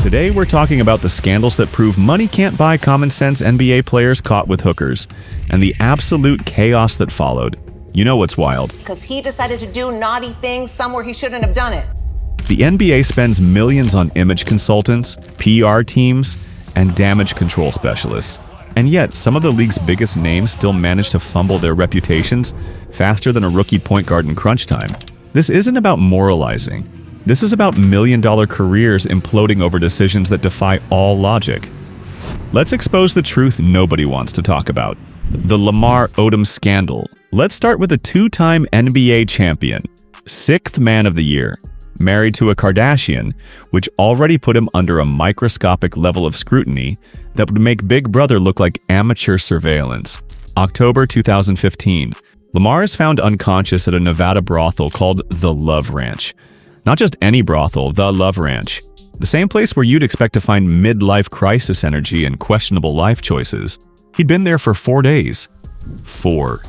Today, we're talking about the scandals that prove money can't buy common sense NBA players caught with hookers, and the absolute chaos that followed. You know what's wild? Because he decided to do naughty things somewhere he shouldn't have done it. The NBA spends millions on image consultants, PR teams, and damage control specialists. And yet, some of the league's biggest names still manage to fumble their reputations faster than a rookie point guard in crunch time. This isn't about moralizing. This is about million-dollar careers imploding over decisions that defy all logic. Let's expose the truth nobody wants to talk about. The Lamar Odom scandal. Let's start with a two-time NBA champion, sixth man of the year, married to a Kardashian, which already put him under a microscopic level of scrutiny that would make Big Brother look like amateur surveillance. October 2015. Lamar is found unconscious at a Nevada brothel called The Love Ranch. Not just any brothel, The Love Ranch. The same place where you'd expect to find midlife crisis energy and questionable life choices. He'd been there for 4 days. 4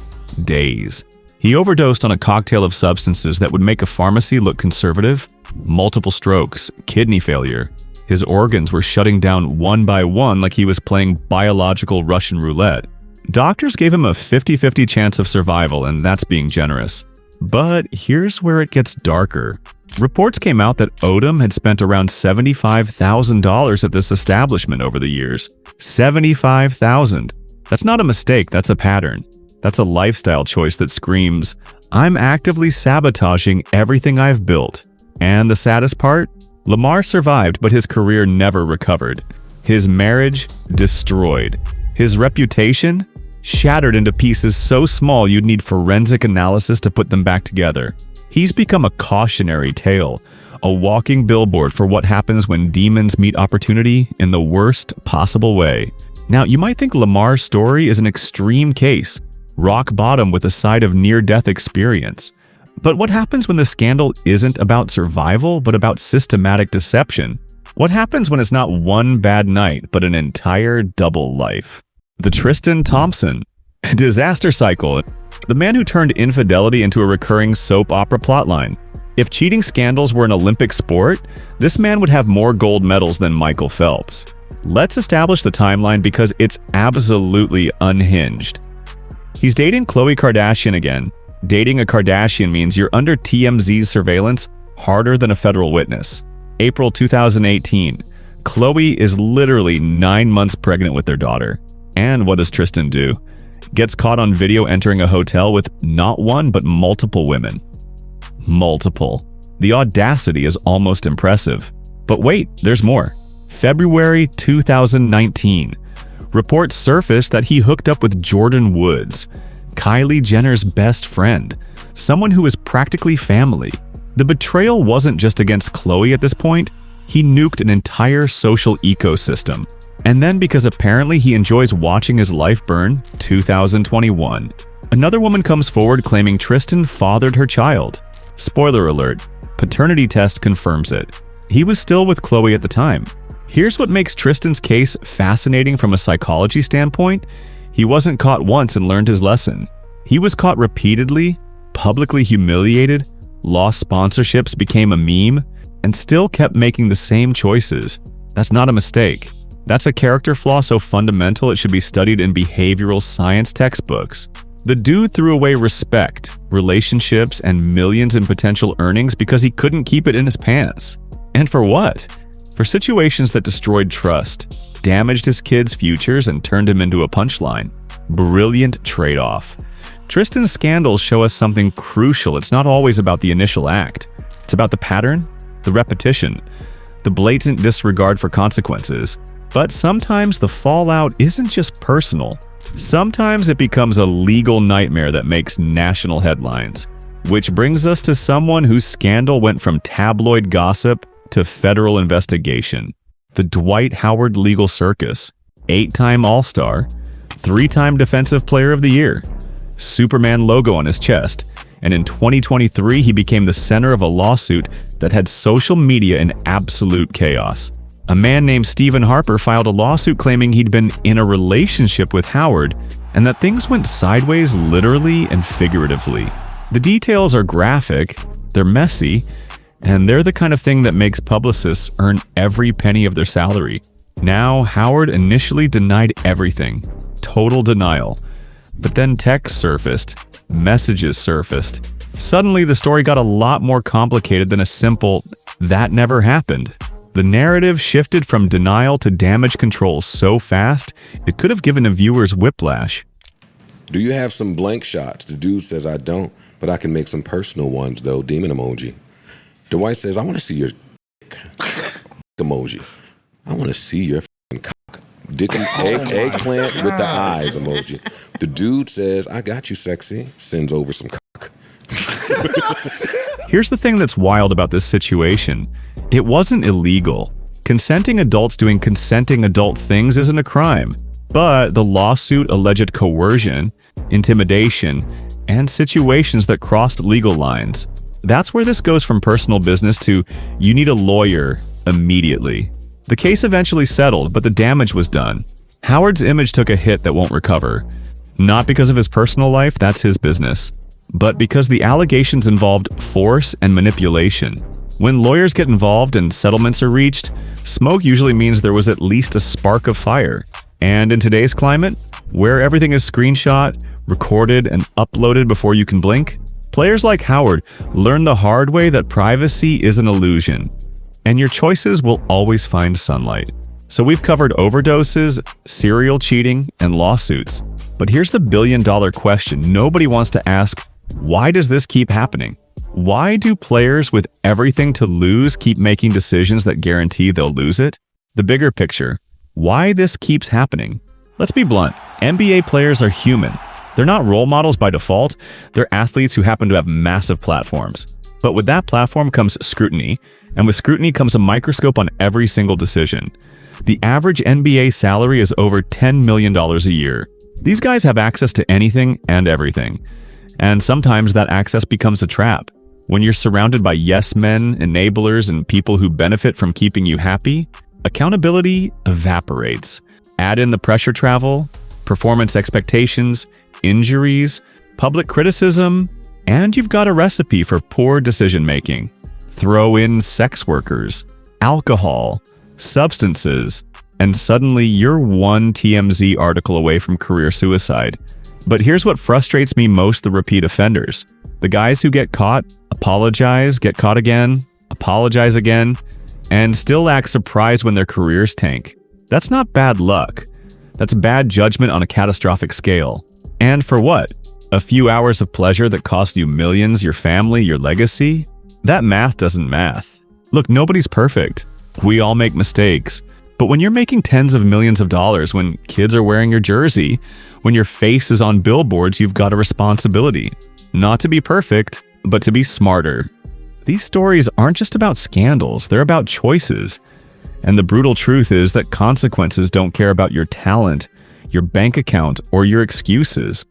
days. He overdosed on a cocktail of substances that would make a pharmacy look conservative. Multiple strokes, kidney failure. His organs were shutting down one by one like he was playing biological Russian roulette. Doctors gave him a 50-50 chance of survival, and that's being generous. But here's where it gets darker. Reports came out that Odom had spent around $75,000 at this establishment over the years. $75,000. That's not a mistake, that's a pattern. That's a lifestyle choice that screams, I'm actively sabotaging everything I've built. And the saddest part? Lamar survived, but his career never recovered. His marriage destroyed. His reputation shattered into pieces so small you'd need forensic analysis to put them back together. He's become a cautionary tale, a walking billboard for what happens when demons meet opportunity in the worst possible way. Now, you might think Lamar's story is an extreme case, rock bottom with a side of near-death experience. But what happens when the scandal isn't about survival, but about systematic deception? What happens when it's not one bad night, but an entire double life? The Tristan Thompson disaster cycle. The man who turned infidelity into a recurring soap opera plotline. If cheating scandals were an Olympic sport, this man would have more gold medals than Michael Phelps. Let's establish the timeline because it's absolutely unhinged. He's dating Khloe Kardashian again. Dating a Kardashian means you're under TMZ's surveillance harder than a federal witness. April 2018. Khloe is literally 9 months pregnant with their daughter. And what does Tristan do? Gets caught on video entering a hotel with not one but multiple women. Multiple. The audacity is almost impressive. But wait, there's more. February 2019. Reports surfaced that he hooked up with Jordan Woods, Kylie Jenner's best friend, someone who is practically family. The betrayal wasn't just against Khloe at this point, he nuked an entire social ecosystem. And then because apparently he enjoys watching his life burn, 2021. Another woman comes forward claiming Tristan fathered her child. Spoiler alert, paternity test confirms it. He was still with Khloe at the time. Here's what makes Tristan's case fascinating from a psychology standpoint. He wasn't caught once and learned his lesson. He was caught repeatedly, publicly humiliated, lost sponsorships, became a meme, and still kept making the same choices. That's not a mistake. That's a character flaw so fundamental it should be studied in behavioral science textbooks. The dude threw away respect, relationships, and millions in potential earnings because he couldn't keep it in his pants. And for what? For situations that destroyed trust, damaged his kids' futures, and turned him into a punchline. Brilliant trade-off. Tristan's scandals show us something crucial. It's not always about the initial act. It's about the pattern, the repetition, the blatant disregard for consequences. But sometimes the fallout isn't just personal. Sometimes it becomes a legal nightmare that makes national headlines. Which brings us to someone whose scandal went from tabloid gossip to federal investigation. The Dwight Howard legal circus. 8-time All-Star, 3-time Defensive Player of the Year, Superman logo on his chest, and in 2023 he became the center of a lawsuit that had social media in absolute chaos. A man named Stephen Harper filed a lawsuit claiming he'd been in a relationship with Howard and that things went sideways literally and figuratively. The details are graphic, they're messy, And they're the kind of thing that makes publicists earn every penny of their salary. Now, Howard initially denied everything. Total denial. But then texts surfaced. Messages surfaced. Suddenly, the story got a lot more complicated than a simple, "that never happened." The narrative shifted from denial to damage control so fast, it could have given the viewers whiplash. Do you have some blank shots? The dude says, I don't, but I can make some personal ones, though. Demon emoji. Dwight says, I want to see your emoji. I want to see your cock. Dick eggplant with the eyes emoji. The dude says, I got you, sexy. Sends over some cock. Here's the thing that's wild about this situation. It wasn't illegal. Consenting adults doing consenting adult things isn't a crime. But the lawsuit alleged coercion, intimidation, and situations that crossed legal lines. That's where this goes from personal business to you need a lawyer immediately. The case eventually settled, but the damage was done. Howard's image took a hit that won't recover. Not because of his personal life, that's his business, but because the allegations involved force and manipulation. When lawyers get involved and settlements are reached, smoke usually means there was at least a spark of fire. And in today's climate, where everything is screenshot, recorded, and uploaded before you can blink, players like Howard learn the hard way that privacy is an illusion, and your choices will always find sunlight. So we've covered overdoses, serial cheating, and lawsuits. But here's the billion-dollar question nobody wants to ask: why does this keep happening? Why do players with everything to lose keep making decisions that guarantee they'll lose it? The bigger picture: why this keeps happening? Let's be blunt. NBA players are human. They're not role models by default. They're athletes who happen to have massive platforms. But with that platform comes scrutiny, and with scrutiny comes a microscope on every single decision. The average NBA salary is over $10 million a year. These guys have access to anything and everything. And sometimes that access becomes a trap. When you're surrounded by yes men, enablers, and people who benefit from keeping you happy, accountability evaporates. Add in the pressure travel, performance expectations, injuries, public criticism, and you've got a recipe for poor decision-making. Throw in sex workers, alcohol, substances, and suddenly you're one TMZ article away from career suicide. But here's what frustrates me most: the repeat offenders. The guys who get caught, apologize, get caught again, apologize again, and still act surprised when their careers tank. That's not bad luck. That's bad judgment on a catastrophic scale. And for what? A few hours of pleasure that cost you millions, your family, your legacy? That math doesn't math. Look, nobody's perfect. We all make mistakes. But when you're making tens of millions of dollars, when kids are wearing your jersey, when your face is on billboards, you've got a responsibility. Not to be perfect, but to be smarter. These stories aren't just about scandals, they're about choices. And the brutal truth is that consequences don't care about your talent, your bank account, or your excuses.